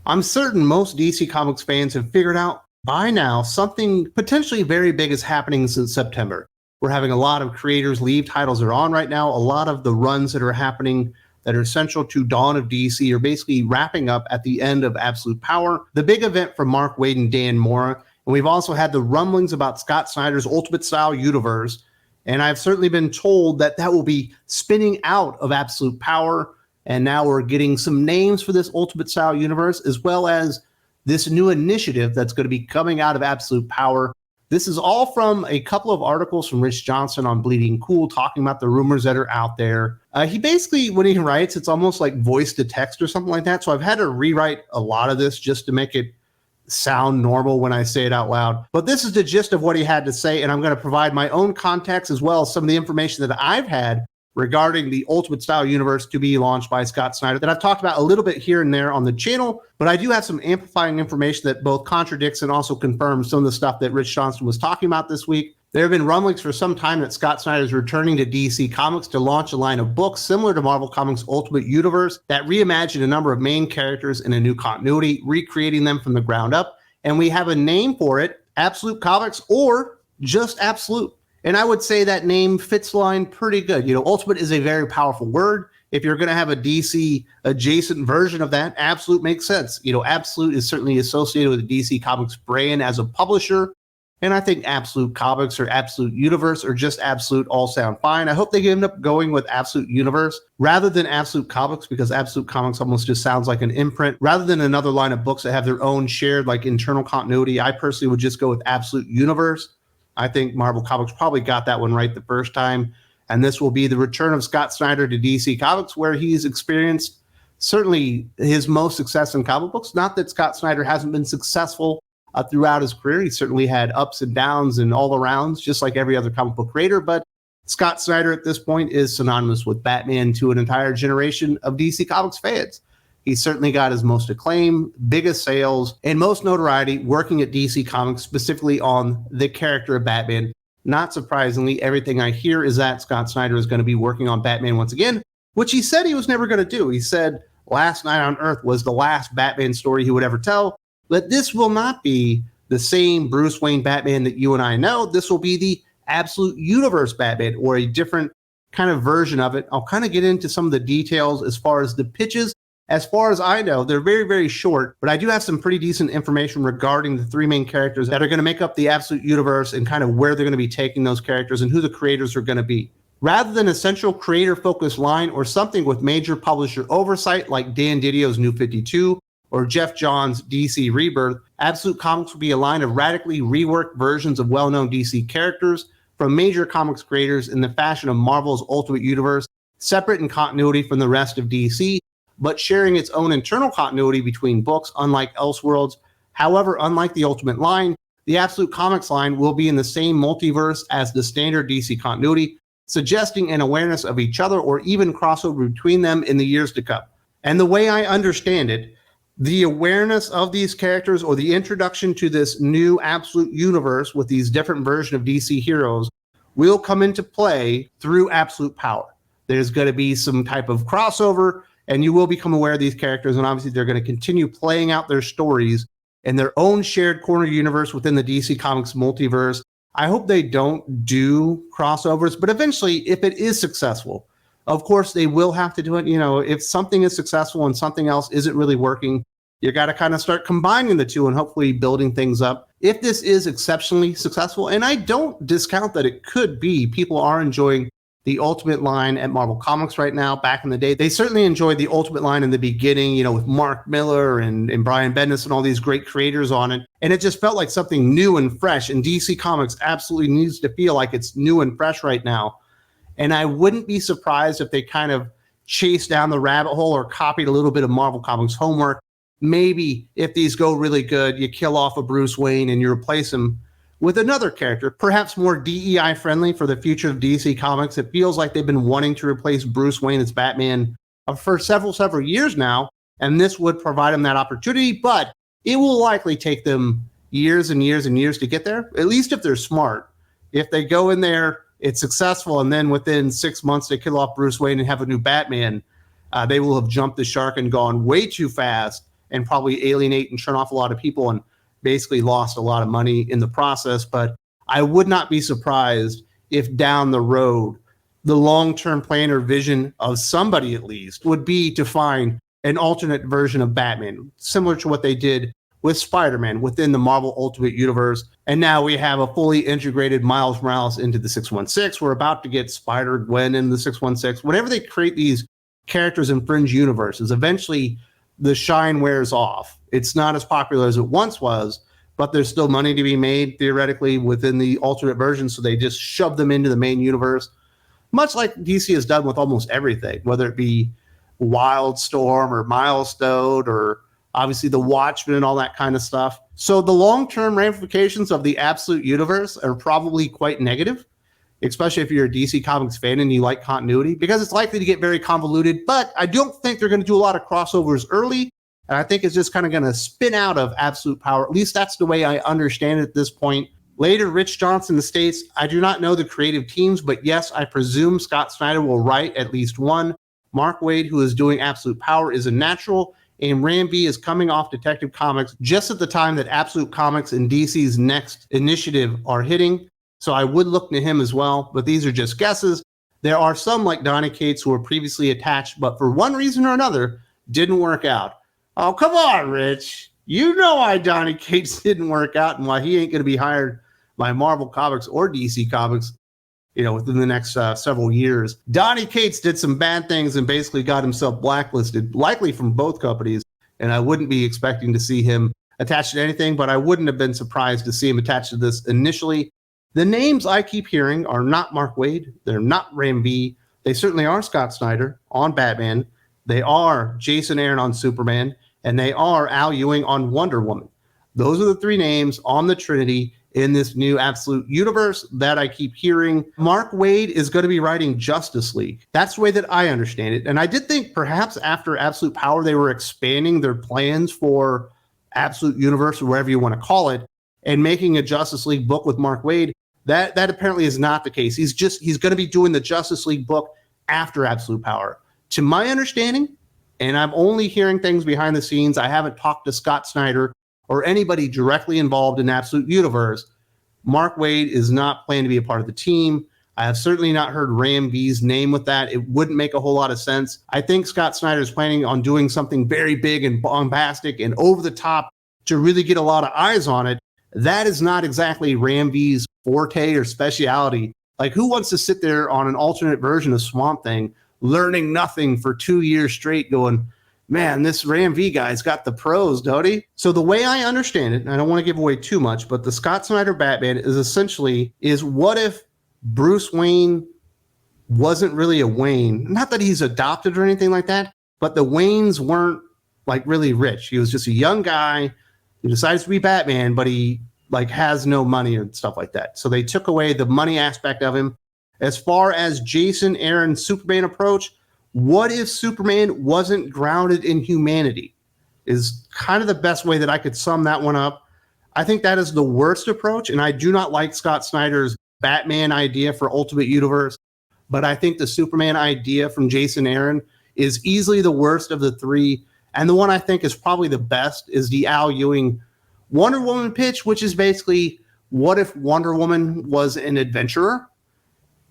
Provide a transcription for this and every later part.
I'm certain most DC Comics fans have figured out by now something potentially very big is happening since September. We're having a lot of creators leave titles they're on right now. A lot of the runs that are happening that are central to Dawn of DC are basically wrapping up at the end of Absolute Power, the big event from Mark Waid and Dan Mora. And we've also had the rumblings about Scott Snyder's Ultimate Style universe. And I've certainly been told that that will be spinning out of Absolute Power. And now we're getting some names for this Ultimate Style universe, as well as this new initiative that's going to be coming out of Absolute Power. This is all from a couple of articles from Rich Johnson on Bleeding Cool talking about the rumors that are out there. He basically, when he writes, it's almost like voice to text or something like that. So I've had to rewrite a lot of this just to make it sound normal when I say it out loud. But this is the gist of what he had to say, and I'm going to provide my own context as well as some of the information that I've had regarding the Ultimate Style universe to be launched by Scott Snyder that I've talked about a little bit here and there on the channel, but I do have some amplifying information that both contradicts and also confirms some of the stuff that Rich Johnson was talking about this week. There have been rumblings for some time that Scott Snyder is returning to DC Comics to launch a line of books similar to Marvel Comics' Ultimate Universe that reimagine a number of main characters in a new continuity, recreating them from the ground up. And we have a name for it, Absolute Comics or just Absolute. And I would say that name fits the line pretty good. You know, Ultimate is a very powerful word. If you're going to have a DC adjacent version of that, Absolute makes sense. You know, Absolute is certainly associated with the DC Comics brand as a publisher. And I think Absolute Comics or Absolute Universe or just Absolute all sound fine. I hope they end up going with Absolute Universe rather than Absolute Comics, because Absolute Comics almost just sounds like an imprint. Rather than another line of books that have their own shared like internal continuity, I personally would just go with Absolute Universe. I think Marvel Comics probably got that one right the first time. And this will be the return of Scott Snyder to DC Comics, where he's experienced certainly his most success in comic books. Not that Scott Snyder hasn't been successful throughout his career. He certainly had ups and downs and all arounds, just like every other comic book creator. But Scott Snyder at this point is synonymous with Batman to an entire generation of DC Comics fans. He's certainly got his most acclaim, biggest sales, and most notoriety working at DC Comics, specifically on the character of Batman. Not surprisingly, everything I hear is that Scott Snyder is going to be working on Batman once again, which he said he was never going to do. He said Last Night on Earth was the last Batman story he would ever tell, but this will not be the same Bruce Wayne Batman that you and I know. This will be the Absolute Universe Batman, or a different kind of version of it. I'll kind of get into some of the details as far as the pitches. As far as I know, they're very, very short, but I do have some pretty decent information regarding the three main characters that are going to make up the Absolute Universe and kind of where they're going to be taking those characters and who the creators are going to be. Rather than a central creator-focused line or something with major publisher oversight like Dan Didio's New 52 or Jeff Johns' DC Rebirth, Absolute Comics will be a line of radically reworked versions of well-known DC characters from major comics creators in the fashion of Marvel's Ultimate Universe, separate in continuity from the rest of DC, but sharing its own internal continuity between books, unlike Elseworlds. However, unlike the Ultimate line, the Absolute Comics line will be in the same multiverse as the standard DC continuity, suggesting an awareness of each other or even crossover between them in the years to come. And the way I understand it, the awareness of these characters or the introduction to this new Absolute Universe with these different versions of DC heroes will come into play through Absolute Power. There's going to be some type of crossover, and you will become aware of these characters, and obviously they're going to continue playing out their stories in their own shared corner universe within the DC Comics multiverse. I hope they don't do crossovers, but eventually, if it is successful, of course, they will have to do it. You know, if something is successful and something else isn't really working, you got to kind of start combining the two and hopefully building things up. If this is exceptionally successful, and I don't discount that it could be, people are enjoying the Ultimate line at Marvel Comics right now. Back in the day, they certainly enjoyed the Ultimate line in the beginning, you know, with Mark Miller and Brian Bendis and all these great creators on it. And it just felt like something new and fresh. And DC Comics absolutely needs to feel like it's new and fresh right now. And I wouldn't be surprised if they kind of chased down the rabbit hole or copied a little bit of Marvel Comics homework. Maybe if these go really good, you kill off a Bruce Wayne and you replace him with another character, perhaps more DEI friendly for the future of DC Comics. It feels like they've been wanting to replace Bruce Wayne as Batman for several years now, and this would provide them that opportunity, but it will likely take them years and years and years to get there, at least if they're smart. If they go in there, it's successful, and then within 6 months they kill off Bruce Wayne and have a new Batman, they will have jumped the shark and gone way too fast and probably alienate and turn off a lot of people and basically lost a lot of money in the process. But I would not be surprised if down the road, the long-term plan or vision of somebody at least would be to find an alternate version of Batman, similar to what they did with Spider-Man within the Marvel Ultimate Universe. And now we have a fully integrated Miles Morales into the 616. We're about to get Spider-Gwen in the 616. Whenever they create these characters in fringe universes, eventually the shine wears off. It's not as popular as it once was, but there's still money to be made theoretically within the alternate version, so they just shove them into the main universe, much like DC has done with almost everything, whether it be Wildstorm or Milestone or obviously the Watchmen and all that kind of stuff. So the long-term ramifications of the Absolute Universe are probably quite negative, especially if you're a DC Comics fan and you like continuity, because it's likely to get very convoluted. But I don't think they're going to do a lot of crossovers early, and I think it's just kind of going to spin out of Absolute Power. At least that's the way I understand it at this point. Later, Rich Johnson states, I do not know the creative teams, but yes, I presume Scott Snyder will write at least one. Mark Waid, who is doing Absolute Power, is a natural, and Ram V is coming off Detective Comics just at the time that Absolute Comics and DC's next initiative are hitting. So I would look to him as well, but these are just guesses. There are some like Donny Cates who were previously attached, but for one reason or another, didn't work out. Oh, come on, Rich. You know why Donny Cates didn't work out and why he ain't going to be hired by Marvel Comics or DC Comics, within the next several years. Donny Cates did some bad things and basically got himself blacklisted, likely from both companies, and I wouldn't be expecting to see him attached to anything, but I wouldn't have been surprised to see him attached to this initially. The names I keep hearing are not Mark Waid, they're not Ram V, they certainly are Scott Snyder on Batman, they are Jason Aaron on Superman, and they are Al Ewing on Wonder Woman. Those are the three names on the Trinity in this new Absolute Universe that I keep hearing. Mark Waid is going to be writing Justice League. That's the way that I understand it. And I did think perhaps after Absolute Power, they were expanding their plans for Absolute Universe or whatever you want to call it, and making a Justice League book with Mark Waid. That apparently is not the case. He's going to be doing the Justice League book after Absolute Power. To my understanding, and I'm only hearing things behind the scenes, I haven't talked to Scott Snyder or anybody directly involved in Absolute Universe, Mark Waid is not planning to be a part of the team. I have certainly not heard Ram V's name with that. It wouldn't make a whole lot of sense. I think Scott Snyder is planning on doing something very big and bombastic and over the top to really get a lot of eyes on it. That is not exactly Ram V's forte or speciality. Like, who wants to sit there on an alternate version of Swamp Thing, learning nothing for 2 years straight, going, man, this Ram V guy's got the pros, don't he? So the way I understand it, and I don't want to give away too much, but the Scott Snyder Batman is what if Bruce Wayne wasn't really a Wayne? Not that he's adopted or anything like that, but the Waynes weren't like really rich. He was just a young guy who decides to be Batman, but he like has no money and stuff like that. So they took away the money aspect of him. As far as Jason Aaron's Superman approach, what if Superman wasn't grounded in humanity? Is kind of the best way that I could sum that one up. I think that is the worst approach, and I do not like Scott Snyder's Batman idea for Ultimate Universe, but I think the Superman idea from Jason Aaron is easily the worst of the three, and the one I think is probably the best is the Al Ewing Wonder Woman pitch, which is basically, what if Wonder Woman was an adventurer?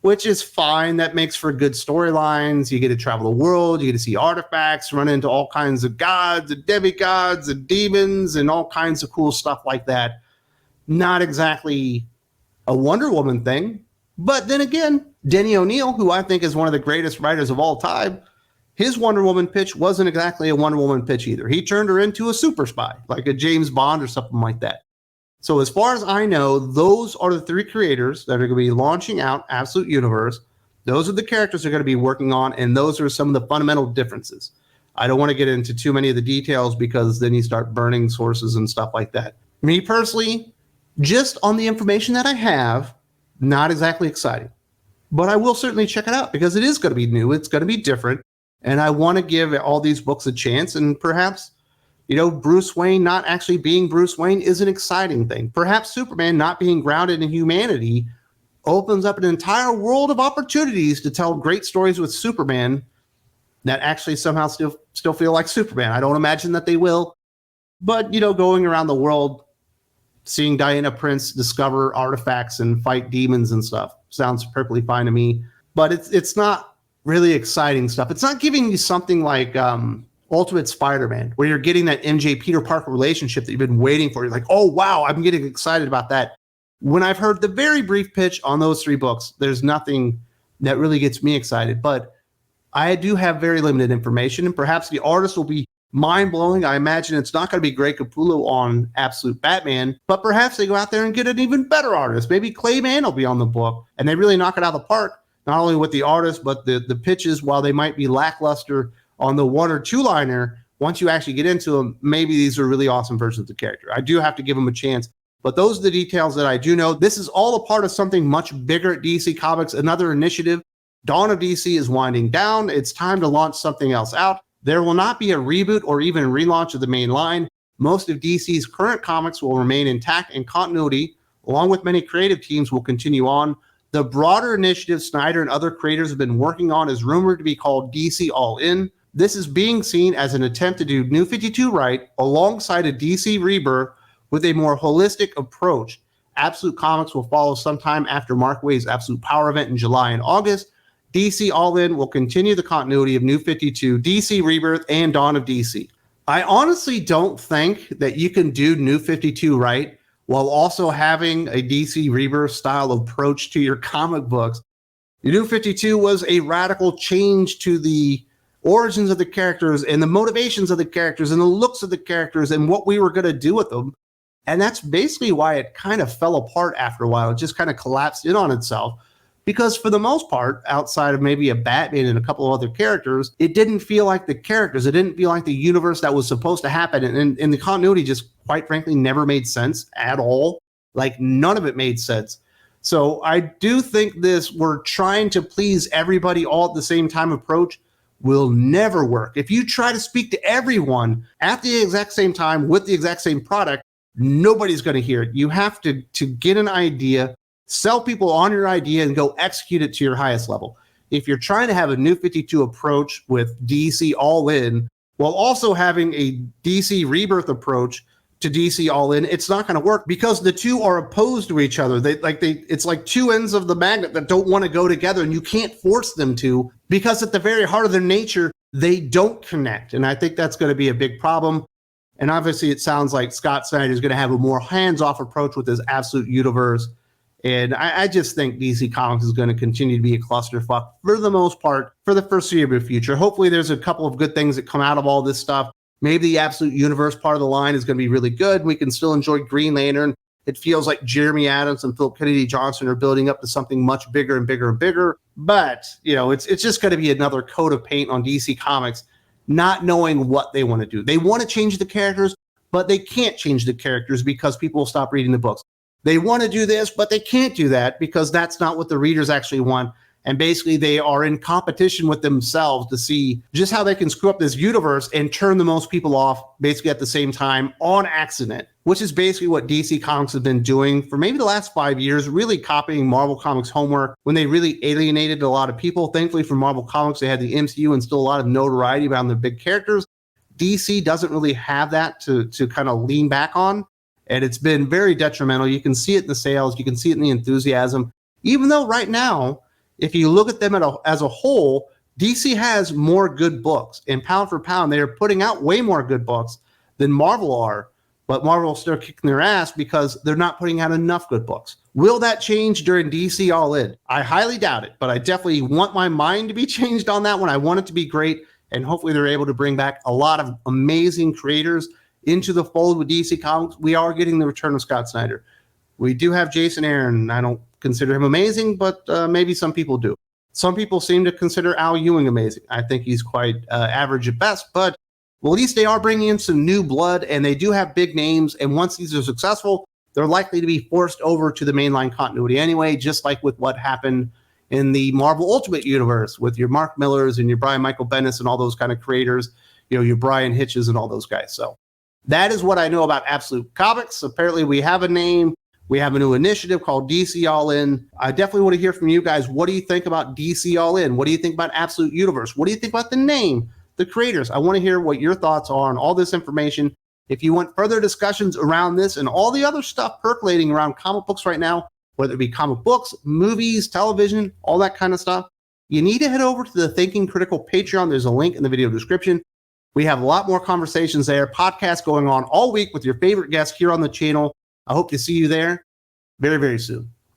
Which is fine. That makes for good storylines. You get to travel the world. You get to see artifacts, run into all kinds of gods and demigods and demons and all kinds of cool stuff like that. Not exactly a Wonder Woman thing. But then again, Denny O'Neil, who I think is one of the greatest writers of all time, his Wonder Woman pitch wasn't exactly a Wonder Woman pitch either. He turned her into a super spy, like a James Bond or something like that. So as far as I know, those are the three creators that are going to be launching out Absolute Universe. Those are the characters they're going to be working on, and those are some of the fundamental differences. I don't want to get into too many of the details because then you start burning sources and stuff like that. Me personally, just on the information that I have, not exactly exciting. But I will certainly check it out because it is going to be new. It's going to be different. And I want to give all these books a chance, and perhaps Bruce Wayne not actually being Bruce Wayne is an exciting thing. Perhaps Superman not being grounded in humanity opens up an entire world of opportunities to tell great stories with Superman that actually somehow still feel like Superman. I don't imagine that they will, But, going around the world, seeing Diana Prince discover artifacts and fight demons and stuff sounds perfectly fine to me. But it's not really exciting stuff. It's not giving you something like Ultimate Spider-Man, where you're getting that MJ Peter Parker relationship that you've been waiting for. You're like, oh, wow, I'm getting excited about that. When I've heard the very brief pitch on those 3 books, there's nothing that really gets me excited. But I do have very limited information, and perhaps the artist will be mind-blowing. I imagine it's not going to be Greg Capullo on Absolute Batman, but perhaps they go out there and get an even better artist. Maybe Clay Mann will be on the book, and they really knock it out of the park, not only with the artist, but the pitches, while they might be lackluster on the 1 or 2 liner. Once you actually get into them, maybe these are really awesome versions of the character. I do have to give them a chance. But those are the details that I do know. This is all a part of something much bigger at DC Comics, another initiative. Dawn of DC is winding down. It's time to launch something else out. There will not be a reboot or even relaunch of the main line. Most of DC's current comics will remain intact, and continuity, along with many creative teams, will continue on. The broader initiative Snyder and other creators have been working on is rumored to be called DC All In. This is being seen as an attempt to do New 52 right alongside a DC Rebirth with a more holistic approach. Absolute Comics will follow sometime after Mark Waid's Absolute Power event in July and August. DC All In will continue the continuity of New 52, DC Rebirth, and Dawn of DC. I honestly don't think that you can do New 52 right while also having a DC Rebirth style approach to your comic books. New 52 was a radical change to the origins of the characters and the motivations of the characters and the looks of the characters and what we were going to do with them. And that's basically why it kind of fell apart after a while. It just kind of collapsed in on itself. Because for the most part, outside of maybe a Batman and a couple of other characters, it didn't feel like the characters. It didn't feel like the universe that was supposed to happen. And the continuity just, quite frankly, never made sense at all. Like, none of it made sense. So I do think this we're trying to please everybody all at the same time approach will never work. If you try to speak to everyone at the exact same time with the exact same product, nobody's going to hear it. You have to get an idea, sell people on your idea, and go execute it to your highest level. If you're trying to have a New 52 approach with DC All In while also having a DC Rebirth approach to DC All In, it's not going to work because the two are opposed to each other. It's like two ends of the magnet that don't want to go together, and you can't force them to because at the very heart of their nature, they don't connect. And I think that's going to be a big problem. And obviously, it sounds like Scott Snyder is going to have a more hands-off approach with his Absolute Universe. And I just think DC Comics is going to continue to be a clusterfuck for the most part for the foreseeable future. Hopefully, there's a couple of good things that come out of all this stuff. Maybe the Absolute Universe part of the line is going to be really good. We can still enjoy Green Lantern. It feels like Jeremy Adams and Philip Kennedy Johnson are building up to something much bigger and bigger and bigger. But, it's just going to be another coat of paint on DC Comics, not knowing what they want to do. They want to change the characters, but they can't change the characters because people will stop reading the books. They want to do this, but they can't do that because that's not what the readers actually want. And basically, they are in competition with themselves to see just how they can screw up this universe and turn the most people off basically at the same time on accident, which is basically what DC Comics have been doing for maybe the last 5 years, really copying Marvel Comics' homework when they really alienated a lot of people. Thankfully for Marvel Comics, they had the MCU and still a lot of notoriety around the big characters. DC doesn't really have that to kind of lean back on. And it's been very detrimental. You can see it in the sales. You can see it in the enthusiasm. Even though right now, if you look at them as a whole, DC has more good books. And pound for pound, they are putting out way more good books than Marvel are. But Marvel is still kicking their ass because they're not putting out enough good books. Will that change during DC All In? I highly doubt it. But I definitely want my mind to be changed on that one. I want it to be great. And hopefully they're able to bring back a lot of amazing creators into the fold with DC Comics. We are getting the return of Scott Snyder. We do have Jason Aaron. I don't consider him amazing, but maybe some people do. Some people seem to consider Al Ewing amazing. I think he's quite average at best, but at least they are bringing in some new blood, and they do have big names, and once these are successful, they're likely to be forced over to the mainline continuity anyway, just like with what happened in the Marvel Ultimate Universe with your Mark Millers and your Brian Michael Bendis and all those kind of creators, your Brian Hitches and all those guys. So that is what I know about Absolute Comics. Apparently, we have a name. We have a new initiative called DC All In. I definitely want to hear from you guys. What do you think about DC All In? What do you think about Absolute Universe? What do you think about the name, the creators? I want to hear what your thoughts are on all this information. If you want further discussions around this and all the other stuff percolating around comic books right now, whether it be comic books, movies, television, all that kind of stuff, you need to head over to the Thinking Critical Patreon. There's a link in the video description. We have a lot more conversations there, podcasts going on all week with your favorite guests here on the channel. I hope to see you there very, very soon.